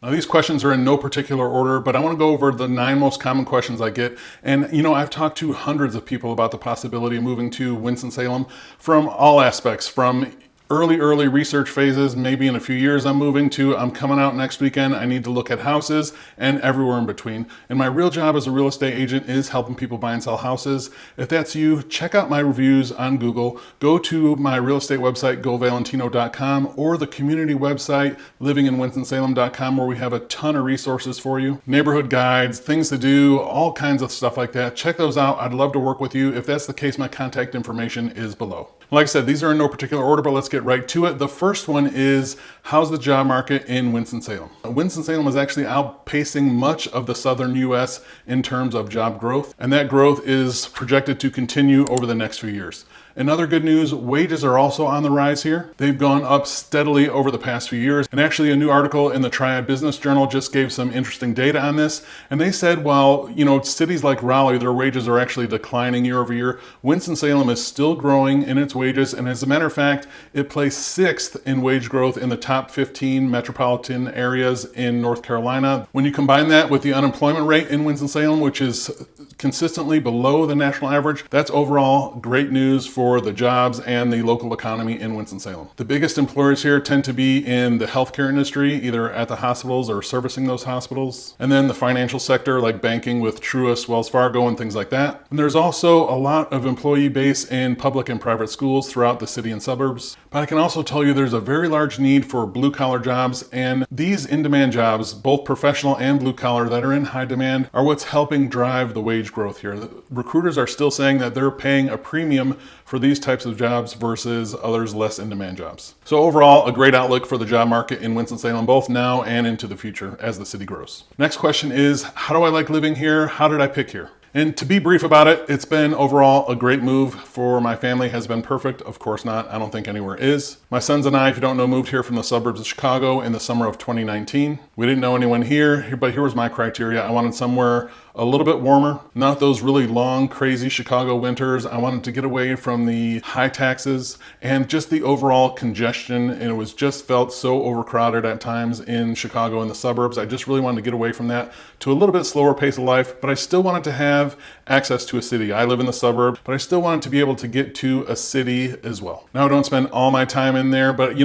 Now, these questions are in no particular order, but I want to go over the 9 most common questions I get. And, I've talked to hundreds of people about the possibility of moving to Winston-Salem from all aspects, from early research phases, maybe in a few years I'm moving, to I'm coming out next weekend, I need to look at houses, and everywhere in between. And my real job as a real estate agent is helping people buy and sell houses. If that's you, check out my reviews on Google. Go to my real estate website, govalentino.com, or the community website, livinginwinstonsalem.com, where we have a ton of resources for you. Neighborhood guides, things to do, all kinds of stuff like that. Check those out. I'd love to work with you. If that's the case, my contact information is below. Like I said, these are in no particular order, but let's get right to it. The first one is, how's the job market in Winston-Salem? Winston-Salem is actually outpacing much of the southern U.S. in terms of job growth, and that growth is projected to continue over the next few years. In other good news, wages are also on the rise here. They've gone up steadily over the past few years. And actually, a new article in the Triad Business Journal just gave some interesting data on this. And they said, while, cities like Raleigh, their wages are actually declining year over year, Winston-Salem is still growing in its wages. And as a matter of fact, it placed 6th in wage growth in the top 15 metropolitan areas in North Carolina. When you combine that with the unemployment rate in Winston-Salem, which is consistently below the national average, that's overall great news for the jobs and the local economy in Winston-Salem. The biggest employers here tend to be in the healthcare industry, either at the hospitals or servicing those hospitals. And then the financial sector, like banking with Truist, Wells Fargo, and things like that. And there's also a lot of employee base in public and private schools throughout the city and suburbs. But I can also tell you there's a very large need for blue-collar jobs, and these in-demand jobs, both professional and blue-collar, that are in high demand are what's helping drive the wage growth here. The recruiters are still saying that they're paying a premium for these types of jobs versus others less in-demand jobs. So overall, a great outlook for the job market in Winston-Salem, both now and into the future as the city grows. Next question is, how do I like living here? How did I pick here? And to be brief about it, it's been overall a great move for my family. Has been perfect? Of course not. I don't think anywhere is. My sons and I, if you don't know, moved here from the suburbs of Chicago in the summer of 2019. We didn't know anyone here, but here was my criteria. I wanted somewhere a little bit warmer, not those really long, crazy Chicago winters. I wanted to get away from the high taxes and just the overall congestion. And it was just felt so overcrowded at times in Chicago and the suburbs. I just really wanted to get away from that to a little bit slower pace of life, but I still wanted to have access to a city. I live in the suburb, but I still wanted to be able to get to a city as well. Now, I don't spend all my time in there, but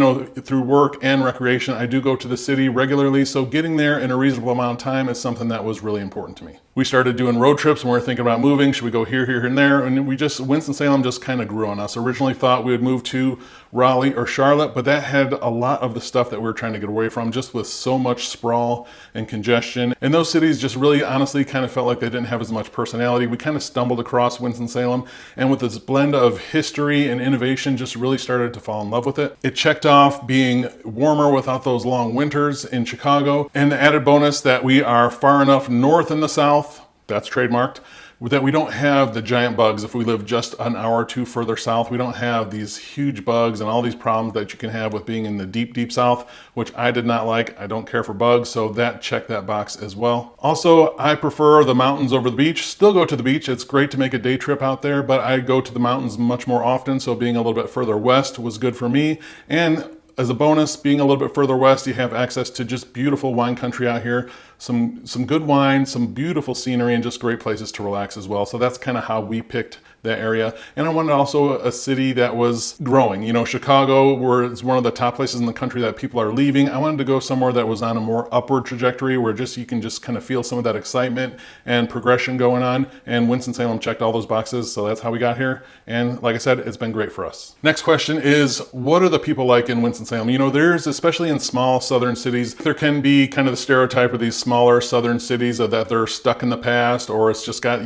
through work and recreation, I do go to the city regularly. So getting there in a reasonable amount of time is something that was really important to me. We started doing road trips when we were thinking about moving. Should we go here, here, and there? And Winston-Salem just kind of grew on us. Originally thought we would move to Raleigh or Charlotte, but that had a lot of the stuff that we were trying to get away from, just with so much sprawl and congestion. And those cities just really honestly kind of felt like they didn't have as much personality. We kind of stumbled across Winston-Salem, and with this blend of history and innovation, just really started to fall in love with it. It checked off being warmer without those long winters in Chicago, and the added bonus that we are far enough north in the south, that's trademarked, that we don't have the giant bugs. If we live just an hour or two further south, we don't have these huge bugs and all these problems that you can have with being in the deep south, which I did not like. I don't care for bugs, so that checked that box as well. Also, I prefer the mountains over the beach. Still go to the beach. It's great to make a day trip out there, but I go to the mountains much more often, so being a little bit further west was good for me. And as a bonus, being a little bit further west, you have access to just beautiful wine country out here, some good wine, some beautiful scenery, and just great places to relax as well. So that's kind of how we picked that area. And I wanted also a city that was growing. Chicago is one of the top places in the country that people are leaving. I wanted to go somewhere that was on a more upward trajectory where you can just kind of feel some of that excitement and progression going on. And Winston-Salem checked all those boxes. So that's how we got here. And like I said, it's been great for us. Next question is, what are the people like in Winston-Salem? There's, especially in small southern cities, there can be kind of the stereotype of these smaller southern cities that they're stuck in the past, or it's just got,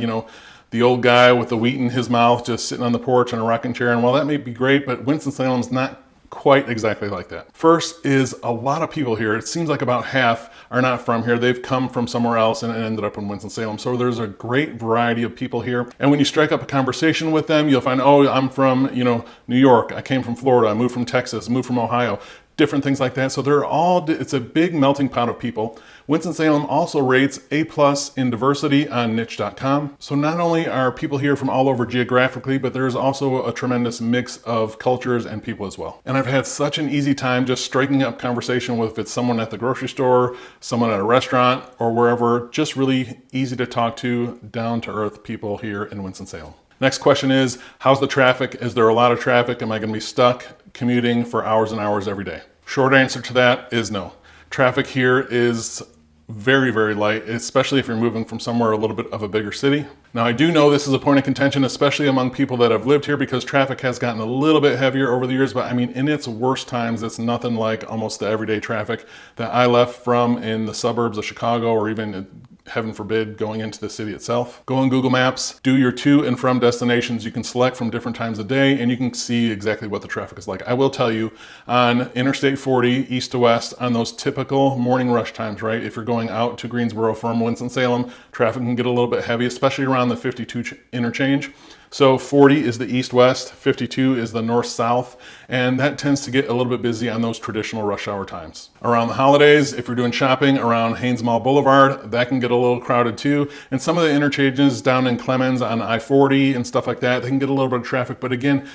the old guy with the wheat in his mouth just sitting on the porch in a rocking chair. And while that may be great, but Winston-Salem's not quite exactly like that. First is a lot of people here. It seems like about half are not from here. They've come from somewhere else and ended up in Winston-Salem. So there's a great variety of people here. And when you strike up a conversation with them, you'll find, oh, I'm from, New York. I came from Florida. I moved from Texas, moved from Ohio. different things like that. So it's a big melting pot of people. Winston-Salem also rates A+ in diversity on niche.com. So not only are people here from all over geographically, but there's also a tremendous mix of cultures and people as well. And I've had such an easy time just striking up conversation with, if it's someone at the grocery store, someone at a restaurant, or wherever. Just really easy to talk to, down to earth people here in Winston-Salem. Next question is, how's the traffic? Is there a lot of traffic? Am I going to be stuck commuting for hours and hours every day? Short answer to that is no. Traffic here is very, very light, especially if you're moving from somewhere a little bit of a bigger city. Now, I do know this is a point of contention, especially among people that have lived here, because traffic has gotten a little bit heavier over the years, but I mean, in its worst times, it's nothing like almost the everyday traffic that I left from in the suburbs of Chicago, or even, heaven forbid, going into the city itself. Go on Google Maps, do your to and from destinations. You can select from different times of day, and you can see exactly what the traffic is like. I will tell you, on Interstate 40, east to west, on those typical morning rush times, right? If you're going out to Greensboro from Winston-Salem, traffic can get a little bit heavy, especially around the 52 interchange. So 40 is the east-west, 52 is the north-south, and that tends to get a little bit busy on those traditional rush hour times. Around the holidays, if you're doing shopping around Haynes Mall Boulevard, that can get a little crowded too. And some of the interchanges down in Clemens on I-40 and stuff like that, they can get a little bit of traffic, but again,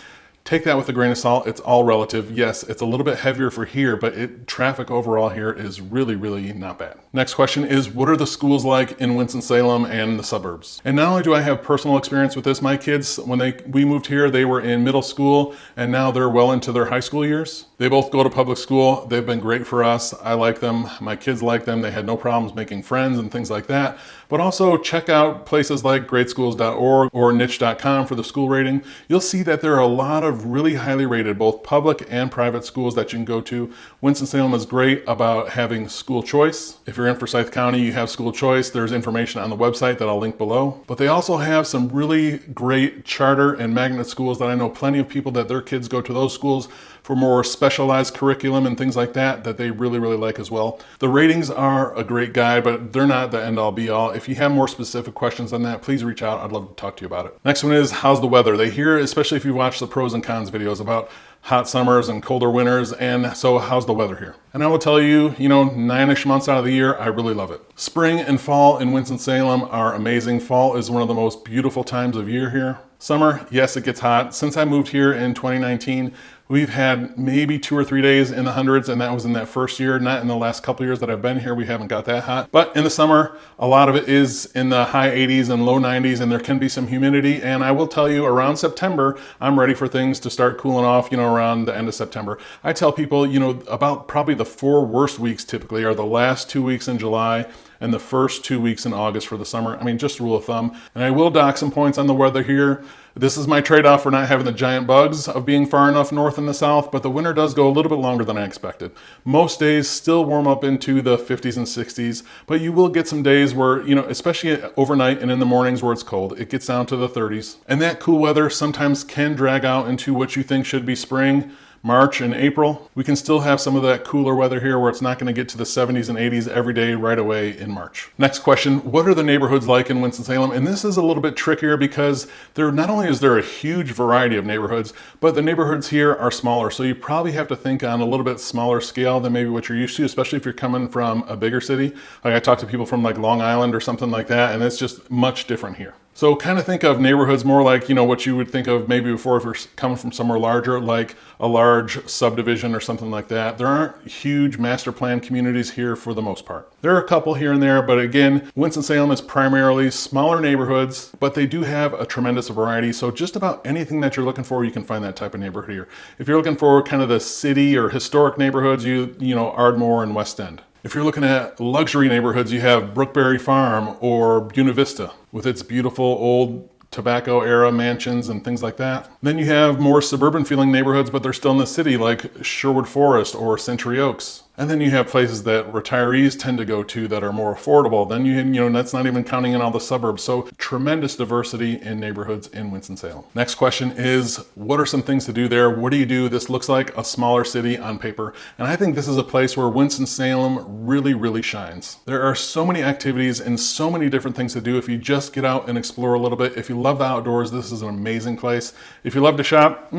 take that with a grain of salt. It's all relative. Yes, it's a little bit heavier for here, but traffic overall here is really, really not bad. Next question is, what are the schools like in Winston-Salem and the suburbs? And not only do I have personal experience with this, my kids, when we moved here, they were in middle school, and now they're well into their high school years. They both go to public school. They've been great for us. I like them. My kids like them. They had no problems making friends and things like that. But also check out places like gradeschools.org or niche.com for the school rating. You'll see that there are a lot of really highly rated, both public and private schools that you can go to. Winston-Salem is great about having school choice. If you're in Forsyth County, you have school choice. There's information on the website that I'll link below. But they also have some really great charter and magnet schools that I know plenty of people that their kids go to those schools for more specialized curriculum and things like that they really, really like as well. The ratings are a great guide, but they're not the end all be all. If you have more specific questions on that, please reach out. I'd love to talk to you about it. Next one is, how's the weather? They hear, especially if you watch the pros and cons videos, about hot summers and colder winters, and so how's the weather here? And I will tell you, 9-ish months out of the year, I really love it. Spring and fall in Winston-Salem are amazing. Fall is one of the most beautiful times of year here. Summer, yes, it gets hot. Since I moved here in 2019, we've had maybe 2 or 3 days in the hundreds, and that was in that first year. Not in the last couple of years that I've been here, we haven't got that hot. But in the summer, a lot of it is in the high 80s and low 90s, and there can be some humidity. And I will tell you, around September, I'm ready for things to start cooling off, around the end of September. I tell people, about probably the 4 worst weeks typically are the last 2 weeks in July and the first 2 weeks in August for the summer. I mean, just rule of thumb. And I will dock some points on the weather here. This is my trade-off for not having the giant bugs of being far enough north in the south, but the winter does go a little bit longer than I expected. Most days still warm up into the 50s and 60s, but you will get some days where, especially overnight and in the mornings where it's cold, it gets down to the 30s. And that cool weather sometimes can drag out into what you think should be spring. March and April, we can still have some of that cooler weather here where it's not going to get to the 70s and 80s every day right away in March. Next question, what are the neighborhoods like in Winston-Salem? And this is a little bit trickier because not only is there a huge variety of neighborhoods, but the neighborhoods here are smaller. So you probably have to think on a little bit smaller scale than maybe what you're used to, especially if you're coming from a bigger city. Like I talk to people from like Long Island or something like that, and it's just much different here. So kind of think of neighborhoods more like, what you would think of maybe before if you're coming from somewhere larger, like a large subdivision or something like that. There aren't huge master plan communities here for the most part. There are a couple here and there, but again, Winston-Salem is primarily smaller neighborhoods, but they do have a tremendous variety. So just about anything that you're looking for, you can find that type of neighborhood here. If you're looking for kind of the city or historic neighborhoods, Ardmore and West End. If you're looking at luxury neighborhoods, you have Brookberry Farm or Buena Vista with its beautiful old tobacco era mansions and things like that. Then you have more suburban feeling neighborhoods, but they're still in the city, like Sherwood Forest or Century Oaks. And then you have places that retirees tend to go to that are more affordable. Then that's not even counting in all the suburbs. So tremendous diversity in neighborhoods in Winston-Salem. Next question is, what are some things to do there? What do you do? This looks like a smaller city on paper. And I think this is a place where Winston-Salem really, really shines. There are so many activities and so many different things to do if you just get out and explore a little bit. If you love the outdoors, this is an amazing place. If you love to shop,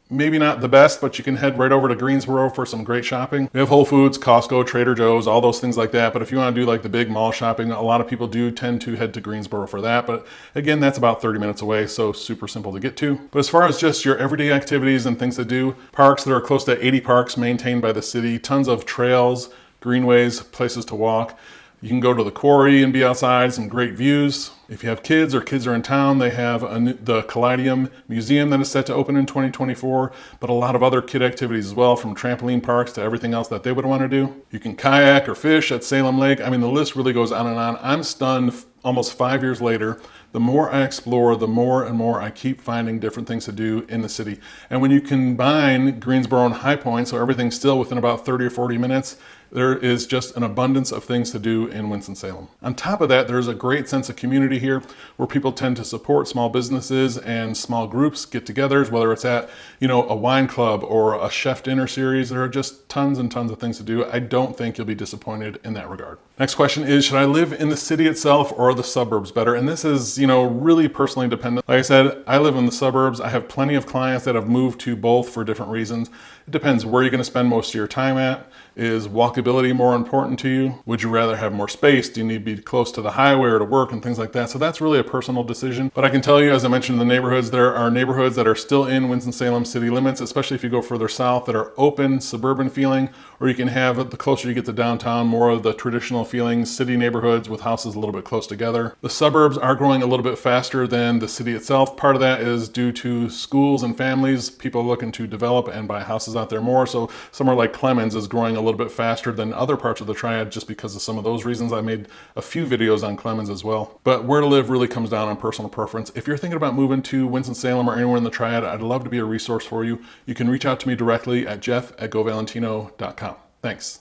maybe not the best, but you can head right over to Greensboro for some great shopping. We have Whole Foods, Costco, Trader Joe's, all those things like that. But if you want to do like the big mall shopping, a lot of people do tend to head to Greensboro for that. But again, that's about 30 minutes away, so super simple to get to. But as far as just your everyday activities and things to do, parks, there are close to 80 parks maintained by the city, tons of trails, greenways, places to walk. You can go to the quarry and be outside, some great views. If you have kids or kids are in town, they have the Callidium Museum that is set to open in 2024, but a lot of other kid activities as well, from trampoline parks to everything else that they would want to do. You can kayak or fish at Salem Lake. I mean, the list really goes on and on. I'm stunned almost 5 years later. The more I explore, the more and more I keep finding different things to do in the city. And when you combine Greensboro and High Point, so everything's still within about 30 or 40 minutes, there is just an abundance of things to do in Winston-Salem. On top of that, there's a great sense of community here where people tend to support small businesses and small groups, get-togethers, whether it's at, a wine club or a chef dinner series. There are just tons and tons of things to do. I don't think you'll be disappointed in that regard. Next question is, should I live in the city itself or the suburbs better? And this is, really personally dependent. Like I said, I live in the suburbs. I have plenty of clients that have moved to both for different reasons. It depends where you're going to spend most of your time at. Is walkability more important to you? Would you rather have more space? Do you need to be close to the highway or to work and things like that? So that's really a personal decision. But I can tell you, as I mentioned in the neighborhoods, there are neighborhoods that are still in Winston-Salem city limits, especially if you go further south, that are open, suburban feeling, or you can have, the closer you get to downtown, more of the traditional feeling city neighborhoods with houses a little bit close together. The suburbs are growing a little bit faster than the city itself. Part of that is due to schools and families, people looking to develop and buy houses out there more. So somewhere like Clemens is growing a little bit faster than other parts of the Triad just because of some of those reasons. I made a few videos on Clemens as well. But where to live really comes down on personal preference. If you're thinking about moving to Winston-Salem or anywhere in the Triad, I'd love to be a resource for you. You can reach out to me directly at jeff@govalentino.com. Thanks.